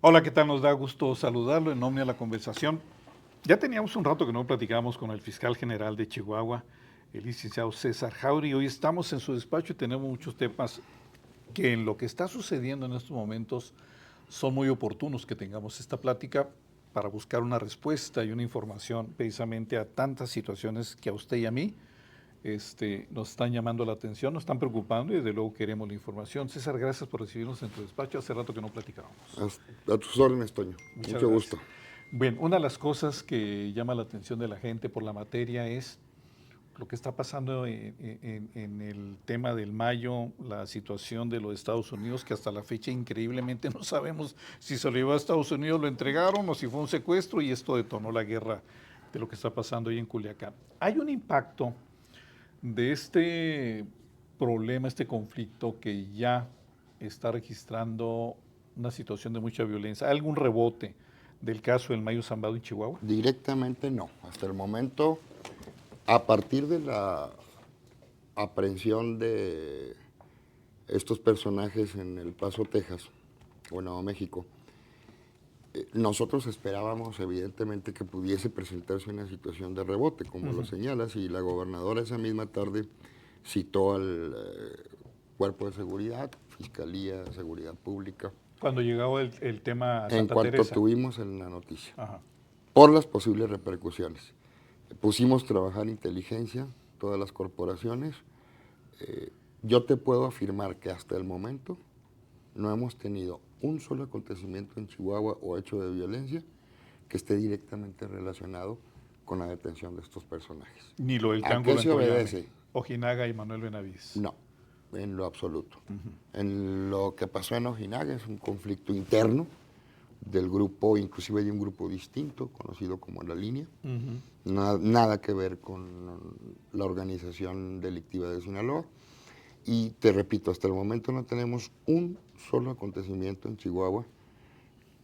Hola, ¿qué tal? Nos da gusto saludarlo en nombre de la conversación. Ya teníamos un rato que no platicábamos con el fiscal general de Chihuahua, el licenciado César Jauri. Hoy estamos en su despacho y tenemos muchos temas que en lo que está sucediendo en estos momentos son muy oportunos que tengamos esta plática para buscar una respuesta y una información precisamente a tantas situaciones que a usted y a mí nos están llamando la atención, nos están preocupando y desde luego queremos la información. César, gracias por recibirnos en tu despacho. Hace rato que no platicábamos. A tus órdenes, Toño. Muchas Mucho gracias. gusto. Bien, una de las cosas que llama la atención de la gente por la materia es lo que está pasando en el tema del Mayo, la situación de los Estados Unidos, que hasta la fecha increíblemente no sabemos si se lo llevó a Estados Unidos, lo entregaron o si fue un secuestro, y esto detonó la guerra de lo que está pasando ahí en Culiacán. Hay un impacto de este problema, este conflicto que ya está registrando una situación de mucha violencia. ¿Hay algún rebote del caso del Mayo Zambado en Chihuahua? Directamente no. Hasta el momento, a partir de la aprehensión de estos personajes en El Paso, Texas, o Nuevo México, nosotros esperábamos evidentemente que pudiese presentarse una situación de rebote, como lo señalas, y la gobernadora esa misma tarde citó al Cuerpo de Seguridad, Fiscalía, Seguridad Pública, Cuando llegó el tema a en Santa cuanto Teresa. tuvimos en la noticia, Ajá. por las posibles repercusiones. Pusimos a trabajar inteligencia, todas las corporaciones. Yo te puedo afirmar que hasta el momento no hemos tenido un solo acontecimiento en Chihuahua o hecho de violencia que esté directamente relacionado con la detención de estos personajes. Ni lo del ¿A qué Triángulo en se Toyame, obedece? Ojinaga y Manuel Benavides. No, en lo absoluto. En lo que pasó en Ojinaga es un conflicto interno del grupo, inclusive de un grupo distinto, conocido como La Línea. Nada que ver con la organización delictiva de Sinaloa. Y te repito, hasta el momento no tenemos un solo acontecimiento en Chihuahua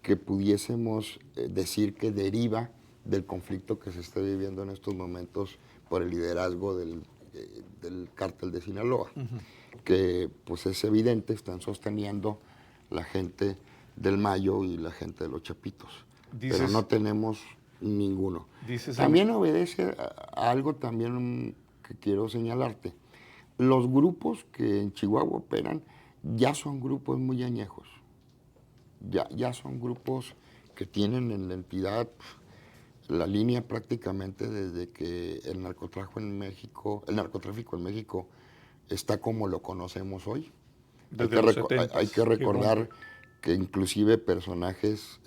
que pudiésemos decir que deriva del conflicto que se está viviendo en estos momentos por el liderazgo del cártel de Sinaloa, que pues es evidente, están sosteniendo la gente del Mayo y la gente de los Chapitos, pero no tenemos ninguno. También obedece a algo también que quiero señalarte. Los grupos que en Chihuahua operan ya son grupos muy añejos, ya son grupos que tienen en la entidad La Línea prácticamente desde que el narcotráfico en México está como lo conocemos hoy. Desde los 70. Hay que recordar que inclusive personajes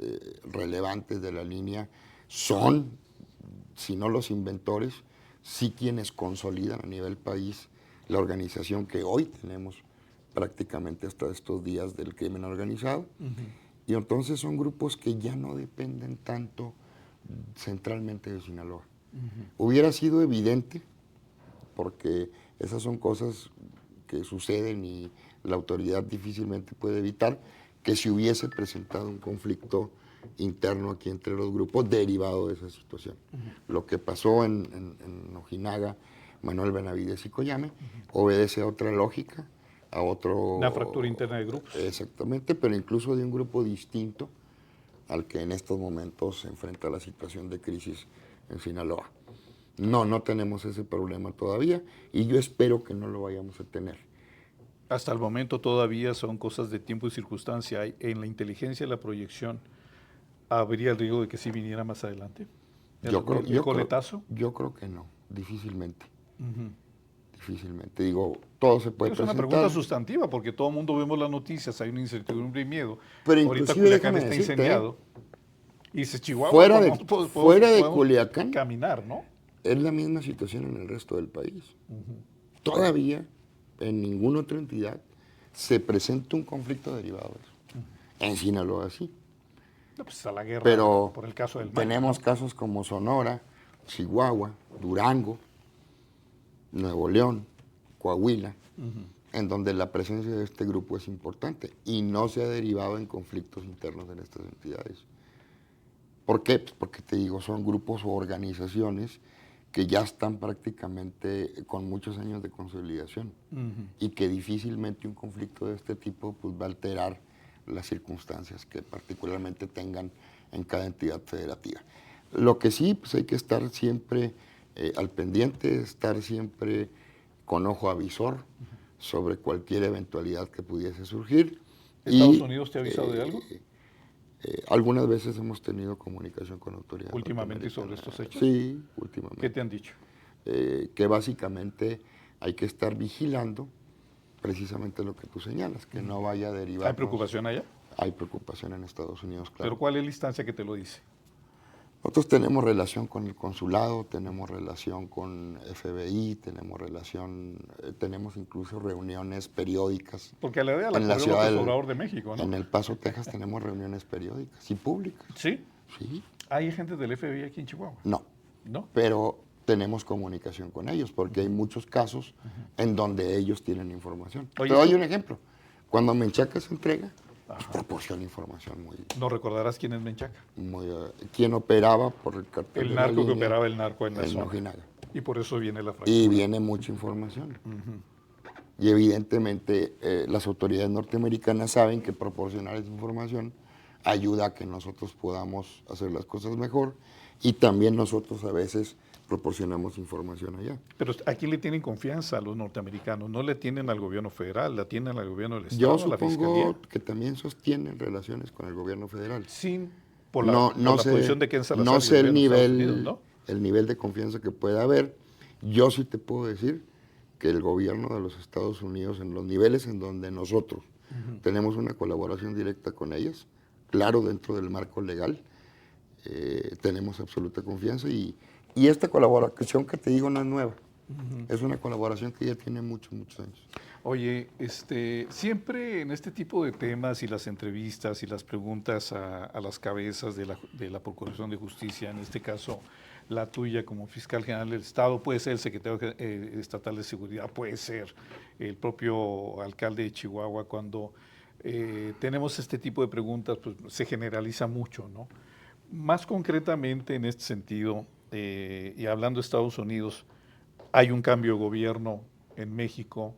relevantes de La Línea son, si no los inventores, sí quienes consolidan a nivel país la organización que hoy tenemos prácticamente hasta estos días del crimen organizado. Y entonces son grupos que ya no dependen tanto centralmente de Sinaloa. Hubiera sido evidente, porque esas son cosas que suceden y la autoridad difícilmente puede evitar, que se hubiese presentado un conflicto interno aquí entre los grupos derivado de esa situación. Lo que pasó en Ojinaga, Manuel Benavides y Coyame, obedece a otra lógica, a otro... Una fractura interna de grupos. Exactamente, pero incluso de un grupo distinto al que en estos momentos se enfrenta la situación de crisis en Sinaloa. No tenemos ese problema todavía y yo espero que no lo vayamos a tener. Hasta el momento todavía son cosas de tiempo y circunstancia. En la inteligencia y la proyección, ¿habría el riesgo de que sí viniera más adelante? ¿El coletazo? Yo creo que no, difícilmente. Difícilmente. Digo, todo se puede presentar. Es una pregunta sustantiva porque todo el mundo vemos las noticias, hay una incertidumbre y miedo. Pero ahorita Culiacán está incendiado. Y dice Chihuahua, fuera de Culiacán, caminar, ¿no? Es la misma situación en el resto del país. Todavía en ninguna otra entidad se presenta un conflicto derivado de eso. En Sinaloa sí. No, pues está la guerra. Pero por el caso del tenemos casos como Sonora, Chihuahua, Durango, Nuevo León, Coahuila, en donde la presencia de este grupo es importante y no se ha derivado en conflictos internos en estas entidades. ¿Por qué? Pues porque te digo, son grupos o organizaciones que ya están prácticamente con muchos años de consolidación y que difícilmente un conflicto de este tipo pues, va a alterar las circunstancias que particularmente tengan en cada entidad federativa. Lo que sí, pues hay que estar siempre al pendiente, estar siempre con ojo avisor sobre cualquier eventualidad que pudiese surgir. ¿Estados Unidos te ha avisado de algo? Algunas veces hemos tenido comunicación con autoridades ¿Últimamente sobre estos hechos? Sí, últimamente. ¿Qué te han dicho? Que básicamente hay que estar vigilando precisamente lo que tú señalas, que no vaya a derivar. ¿Hay preocupación allá? Hay preocupación en Estados Unidos, claro. ¿Pero cuál es la instancia que te lo dice? Nosotros tenemos relación con el consulado, tenemos relación con FBI, tenemos incluso reuniones periódicas. Porque a la idea la ciudad del Obrador de México, ¿no? En El Paso, Texas, tenemos reuniones periódicas y públicas. ¿Sí? Sí. ¿Hay gente del FBI aquí en Chihuahua? No. ¿No? Pero tenemos comunicación con ellos, porque hay muchos casos en donde ellos tienen información. Te doy un ejemplo. Cuando Menchaca se entrega, proporciona información muy... ¿No recordarás quién es Menchaca? ¿Quién operaba por el cartel? El narco que operaba el narco en la zona. Ojinaga. Y por eso viene la fractura. Y viene mucha información. Y evidentemente las autoridades norteamericanas saben que proporcionar esa información ayuda a que nosotros podamos hacer las cosas mejor, y también nosotros a veces proporcionamos información allá. Pero ¿a quién le tienen confianza a los norteamericanos? ¿No le tienen al gobierno federal? ¿La tienen al gobierno del Estado, Yo a la Fiscalía? supongo que también sostienen relaciones con el gobierno federal. Sin, por la posición de Ken Salazar. No sé el nivel de confianza que pueda haber. Yo sí te puedo decir que el gobierno de los Estados Unidos, en los niveles en donde nosotros tenemos una colaboración directa con ellas, claro, dentro del marco legal, tenemos absoluta confianza, y esta colaboración que te digo no es nueva. Es una colaboración que ya tiene muchos años. Oye, siempre en este tipo de temas y las entrevistas y las preguntas a las cabezas de la Procuración de Justicia, en este caso la tuya como fiscal general del Estado, puede ser el secretario estatal de Seguridad, puede ser el propio alcalde de Chihuahua, cuando tenemos este tipo de preguntas, pues se generaliza mucho, ¿no? Más concretamente en este sentido, y hablando de Estados Unidos, hay un cambio de gobierno en México.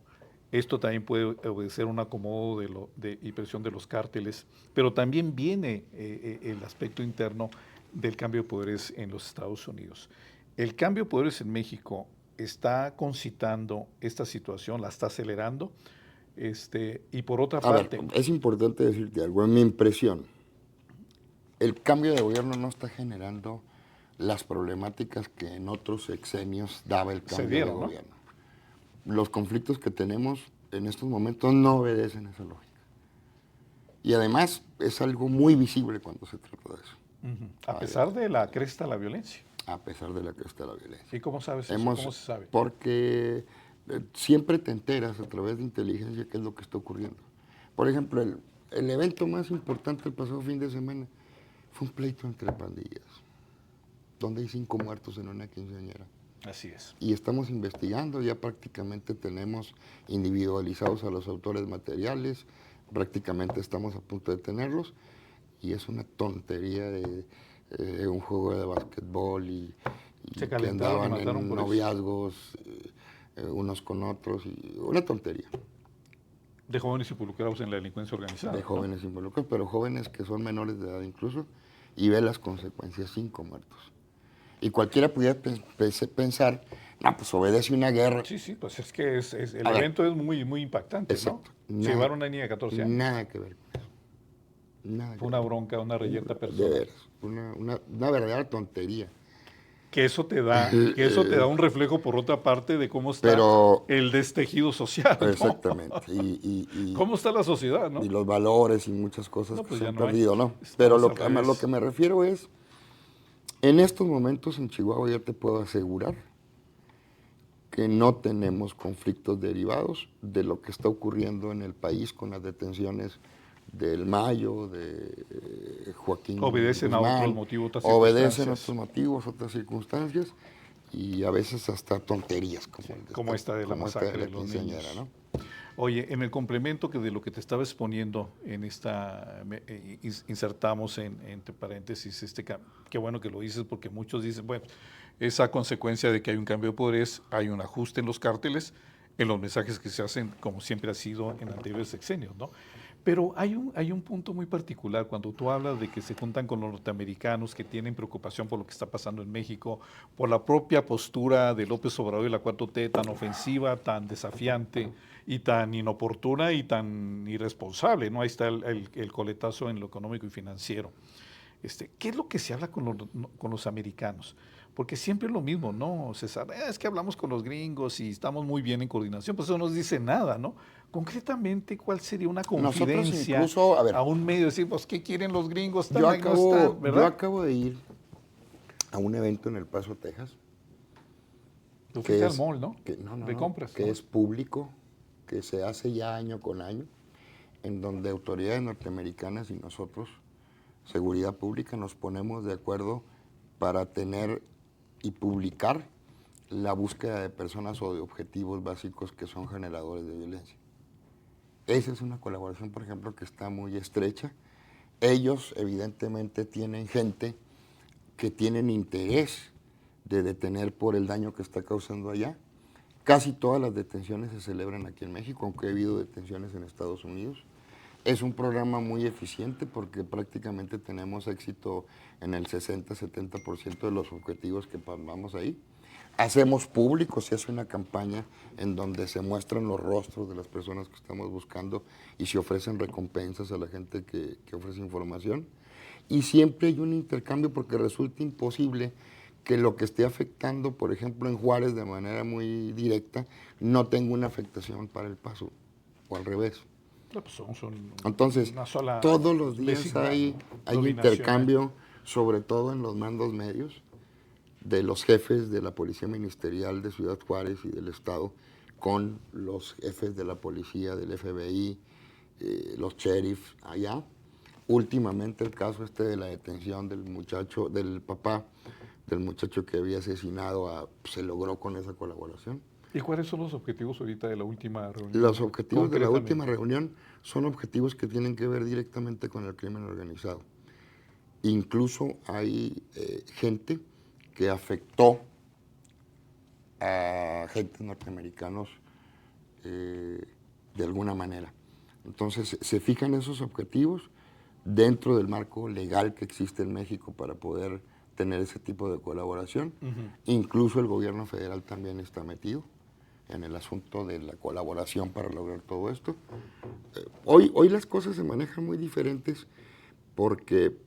Esto también puede obedecer un acomodo y presión de los cárteles, pero también viene el aspecto interno del cambio de poderes en los Estados Unidos. El cambio de poderes en México está concitando esta situación, la está acelerando, y por otra parte... es importante decirte algo, en mi impresión, el cambio de gobierno no está generando las problemáticas que en otros sexenios daba el cambio de gobierno. Los conflictos que tenemos en estos momentos no obedecen esa lógica. Y además es algo muy visible cuando se trata de eso. A pesar de la cresta de la violencia. A pesar de la cresta de la violencia. ¿Y cómo sabes eso? ¿Cómo se sabe? Porque siempre te enteras a través de inteligencia qué es lo que está ocurriendo. Por ejemplo, el evento más importante el pasado fin de semana fue un pleito entre pandillas, donde hay 5 muertos en una quinceañera. Así es. Y estamos investigando, ya prácticamente tenemos individualizados a los autores materiales, prácticamente estamos a punto de tenerlos, y es una tontería de un juego de básquetbol y que andaban en noviazgos unos con otros, y una tontería. De jóvenes involucrados en la delincuencia organizada. De jóvenes involucrados, pero jóvenes que son menores de edad incluso, y ve las consecuencias, 5 muertos. Y cualquiera pudiera pensar, no, pues obedece una guerra. Sí, pues es que el evento es muy impactante, exacto, ¿no? Se llevaron a una niña de 14 años. Nada que ver con eso. Fue una bronca, una reyerta personal. De veras, una verdadera tontería. Que eso te da un reflejo, por otra parte, de cómo está el destejido social, ¿no? Exactamente. ¿Cómo está la sociedad, no? Y los valores y muchas cosas pues que se han perdido, ¿no? Pero lo que me refiero es, en estos momentos en Chihuahua ya te puedo asegurar que no tenemos conflictos derivados de lo que está ocurriendo en el país con las detenciones del Mayo, de Joaquín Obedecen Guzmán, a otros motivos, otras obedecen circunstancias. a otros motivos, otras circunstancias, y a veces hasta tonterías como esta de la masacre de los niños, ¿no? Oye, en el complemento de lo que te estaba exponiendo, en esta insertamos entre paréntesis qué bueno que lo dices, porque muchos dicen, bueno, esa consecuencia de que hay un cambio de poderes, hay un ajuste en los cárteles, en los mensajes que se hacen, como siempre ha sido en anteriores sexenios, ¿no? Pero hay un punto muy particular cuando tú hablas de que se juntan con los norteamericanos que tienen preocupación por lo que está pasando en México, por la propia postura de López Obrador y la 4T tan ofensiva, tan desafiante y tan inoportuna y tan irresponsable, ¿no? Ahí está el coletazo en lo económico y financiero. ¿Qué es lo que se habla con los americanos? Porque siempre es lo mismo, ¿no, César? Es que hablamos con los gringos y estamos muy bien en coordinación, pues eso no nos dice nada, ¿no? Concretamente, ¿cuál sería una Nosotros confidencia incluso, a ver, a un medio? Decir, pues, ¿qué quieren los gringos? yo ¿Están, no están? acabo, yo ¿Verdad? acabo de ir a un evento en El Paso, Texas, Tú fuiste que al es, mall, ¿no? que, no, no, De no, compras, que ¿no? es público, que se hace ya año con año, en donde autoridades norteamericanas y nosotros, seguridad pública, nos ponemos de acuerdo para tener y publicar la búsqueda de personas o de objetivos básicos que son generadores de violencia. Esa es una colaboración, por ejemplo, que está muy estrecha. Ellos evidentemente tienen gente que tienen interés de detener por el daño que está causando allá. Casi todas las detenciones se celebran aquí en México, aunque ha habido detenciones en Estados Unidos. Es un programa muy eficiente porque prácticamente tenemos éxito en el 60-70% de los objetivos que vamos ahí. Hacemos público, se hace una campaña en donde se muestran los rostros de las personas que estamos buscando y se ofrecen recompensas a la gente que ofrece información. Y siempre hay un intercambio porque resulta imposible que lo que esté afectando, por ejemplo, en Juárez de manera muy directa, no tenga una afectación para El Paso, o al revés. No, pues son Entonces, una sola todos los días vecindad, hay ¿no? Lo binacional. intercambio, sobre todo en los mandos medios, de los jefes de la Policía Ministerial de Ciudad Juárez y del Estado con los jefes de la policía, del FBI, los sheriffs allá. Últimamente el caso de la detención del muchacho, del papá, del muchacho que había asesinado, se logró con esa colaboración. ¿Y cuáles son los objetivos ahorita de la última reunión? Los objetivos de la Concretamente. última reunión son objetivos que tienen que ver directamente con el crimen organizado. Incluso hay gente que afectó a agentes norteamericanos de alguna manera. Entonces, se fijan esos objetivos dentro del marco legal que existe en México para poder tener ese tipo de colaboración. Incluso el gobierno federal también está metido en el asunto de la colaboración para lograr todo esto. Hoy las cosas se manejan muy diferentes porque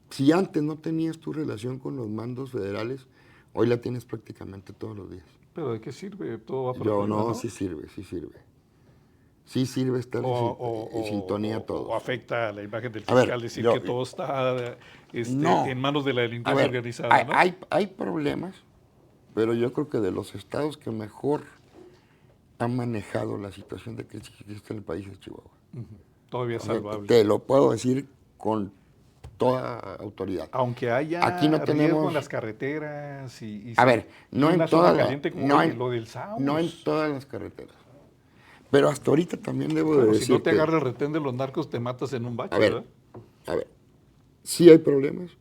si antes no tenías tu relación con los mandos federales, hoy la tienes prácticamente todos los días. ¿Pero de qué sirve? Todo va para Yo arriba, no, ¿no? sí sirve, sí sirve. Sí sirve estar en sintonía todos. O afecta la imagen del A ver, fiscal decir que todo está no. en manos de la A delincuencia ver, organizada, ¿no? hay problemas, pero yo creo que de los estados que mejor han manejado la situación de crisis que existe en el país es Chihuahua. Todavía es O sea, salvable. te lo puedo decir con toda autoridad. Aunque haya Aquí no riesgo tenemos en las carreteras A ver, no y en una zona todas caliente como lo del Saus. no en todas las carreteras. Pero hasta ahorita también debo de Claro, decir si no te que, agarra el retén de los narcos, te matas en un bache, a ¿verdad? ver, sí hay problemas,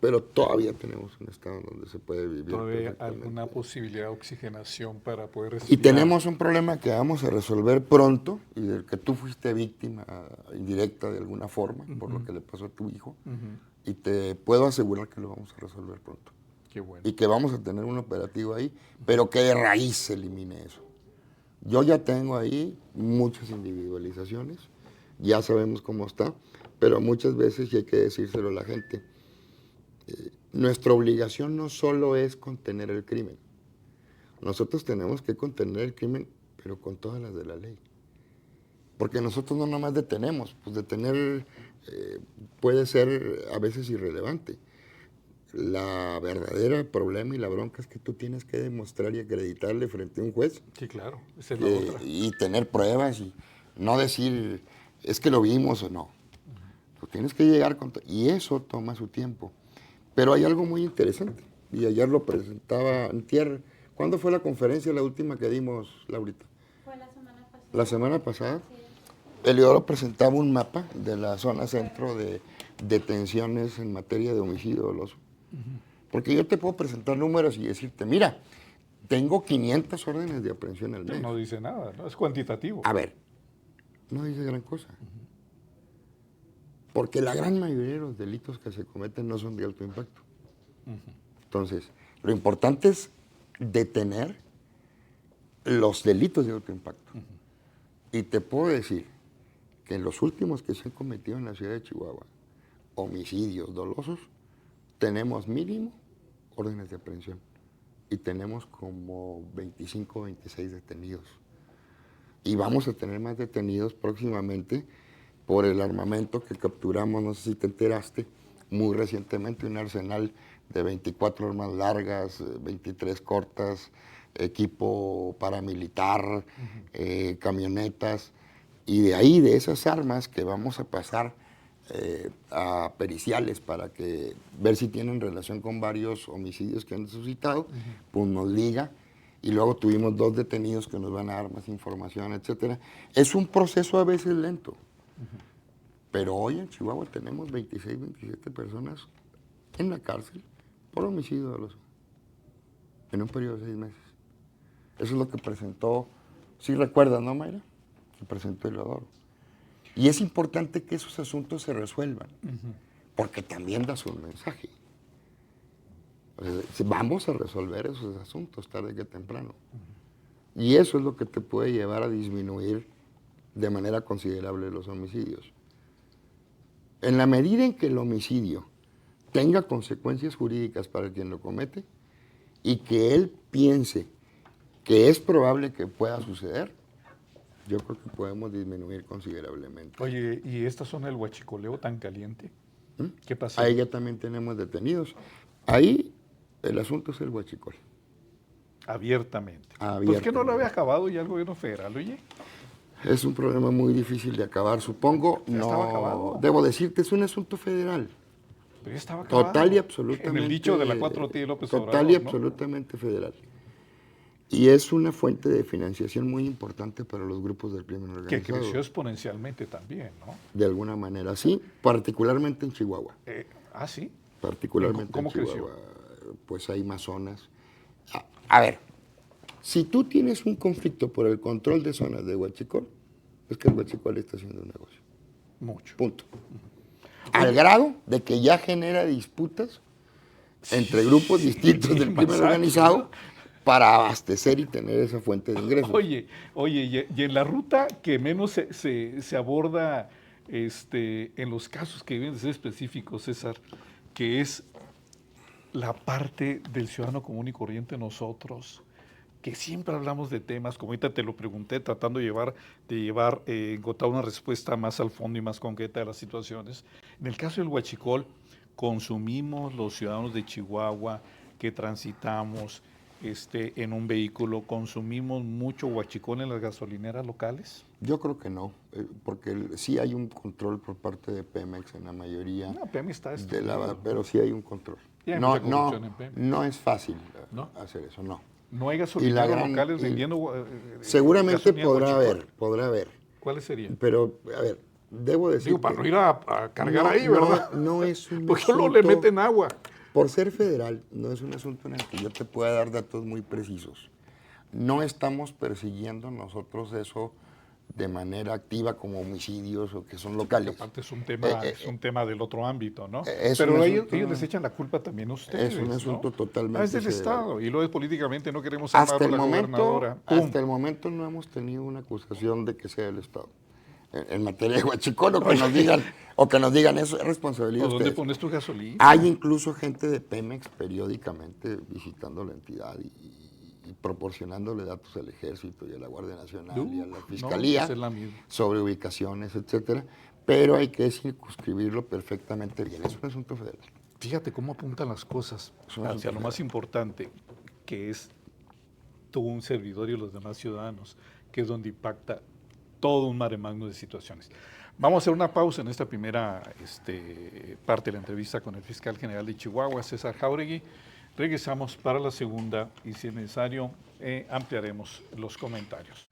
pero todavía tenemos un estado donde se puede vivir Todavía perfectamente. alguna posibilidad de oxigenación para poder Y respirar. tenemos un problema que vamos a resolver pronto y del que tú fuiste víctima indirecta de alguna forma por lo que le pasó a tu hijo. Y te puedo asegurar que lo vamos a resolver pronto. Qué bueno. Y que vamos a tener un operativo ahí, pero que de raíz se elimine eso. Yo ya tengo ahí muchas individualizaciones, ya sabemos cómo está, pero muchas veces, y hay que decírselo a la gente, nuestra obligación no solo es contener el crimen. Nosotros tenemos que contener el crimen, pero con todas las de la ley. Porque nosotros no nada más detenemos, pues detener puede ser a veces irrelevante. La verdadera problema y la bronca es que tú tienes que demostrar y acreditarle frente a un juez. Sí, claro, esa es la otra. Y tener pruebas y no decir, es que lo vimos o no. Tú tienes que llegar con... Y eso toma su tiempo. Pero hay algo muy interesante, y ayer lo presentaba antier. ¿Cuándo fue la conferencia, la última que dimos, Laurita? Fue la semana pasada. ¿La semana pasada? Sí. Eliodoro presentaba un mapa de la zona centro de detenciones en materia de homicidio doloso. Porque yo te puedo presentar números y decirte, mira, tengo 500 órdenes de aprehensión al mes. No dice nada, ¿no? Es cuantitativo. A ver, no dice gran cosa. Porque la gran mayoría de los delitos que se cometen no son de alto impacto. Entonces, lo importante es detener los delitos de alto impacto. Y te puedo decir que en los últimos que se han cometido en la ciudad de Chihuahua, homicidios dolosos, tenemos mínimo órdenes de aprehensión y tenemos como 25 o 26 detenidos. Y vamos a tener más detenidos próximamente por el armamento que capturamos, no sé si te enteraste, muy recientemente, un arsenal de 24 armas largas, 23 cortas, equipo paramilitar, camionetas, y de ahí, de esas armas que vamos a pasar a periciales para ver si tienen relación con varios homicidios que han suscitado, pues nos liga, y luego tuvimos 2 detenidos que nos van a dar más información, etcétera. Es un proceso a veces lento, pero hoy en Chihuahua tenemos 26, 27 personas en la cárcel por homicidio doloso, en un periodo de 6 meses. Eso es lo que presentó, sí recuerdas, ¿no, Mayra? Que presentó Eleodoro. Y es importante que esos asuntos se resuelvan, porque también das un mensaje. O sea, vamos a resolver esos asuntos tarde que temprano. Y eso es lo que te puede llevar a disminuir de manera considerable los homicidios. En la medida en que el homicidio tenga consecuencias jurídicas para quien lo comete y que él piense que es probable que pueda suceder, yo creo que podemos disminuir considerablemente. Oye, ¿y esta zona del huachicoleo tan caliente? ¿Qué pasa? Ahí ya también tenemos detenidos. Ahí el asunto es el huachicol. Abiertamente. Pues Abiertamente. que no lo había acabado ya el gobierno federal, oye. Es un problema muy difícil de acabar, supongo. Ya estaba acabado. Debo decirte, es un asunto federal. Pero ya estaba acabado. Total y absolutamente. En el dicho de la 4T de López Obrador, Total y ¿no? absolutamente federal. Y es una fuente de financiación muy importante para los grupos del crimen organizado. Que creció exponencialmente también, ¿no? De alguna manera, sí, particularmente en Chihuahua. ¿Sí? Particularmente ¿Cómo en Chihuahua. creció? Pues hay más zonas. A ver, si tú tienes un conflicto por el control de zonas de huachicol, es que el huachicol está haciendo un negocio. Mucho. Punto. Al grado de que ya genera disputas entre grupos distintos del crimen organizado para abastecer y tener esa fuente de ingresos. Oye, y en la ruta que menos se aborda en los casos que deben de ser específicos, César, que es la parte del ciudadano común y corriente, nosotros, que siempre hablamos de temas, como ahorita te lo pregunté, tratando de encontrar una respuesta más al fondo y más concreta de las situaciones. En el caso del huachicol, consumimos los ciudadanos de Chihuahua que transitamos en un vehículo, consumimos mucho huachicol en las gasolineras locales. Yo creo que no, porque sí hay un control por parte de Pemex en la mayoría. No, Pemex está pero sí hay un control. No es fácil hacer eso, no. No hay gasolineras locales vendiendo seguramente podrá haber. ¿Cuáles serían? Pero, a ver, debo decir. Digo, para no ir a cargar ahí, ¿verdad? No es un porque no le meten agua. Por ser federal, no es un asunto en el que yo te pueda dar datos muy precisos. No estamos persiguiendo nosotros eso de manera activa como homicidios o que son locales. Aparte es un tema del otro ámbito, ¿no? Pero ellos les echan la culpa también a ustedes. Es un asunto totalmente es del federal. Estado, y luego políticamente no queremos armar a la gobernadora. Hasta el momento no hemos tenido una acusación de que sea el Estado. En materia de huachicol, o que nos digan eso es responsabilidad de ¿Dónde ustedes. pones tu gasolina? Hay incluso gente de Pemex periódicamente visitando la entidad y proporcionándole datos al Ejército y a la Guardia Nacional y a la Fiscalía sobre ubicaciones, etcétera, pero hay que circunscribirlo perfectamente bien. Es un asunto federal. Fíjate cómo apuntan las cosas hacia lo más importante, que es tú, un servidor y los demás ciudadanos, que es donde impacta todo un mare magnum de situaciones. Vamos a hacer una pausa en esta primera parte de la entrevista con el fiscal general de Chihuahua, César Jáuregui. Regresamos para la segunda y, si es necesario, ampliaremos los comentarios.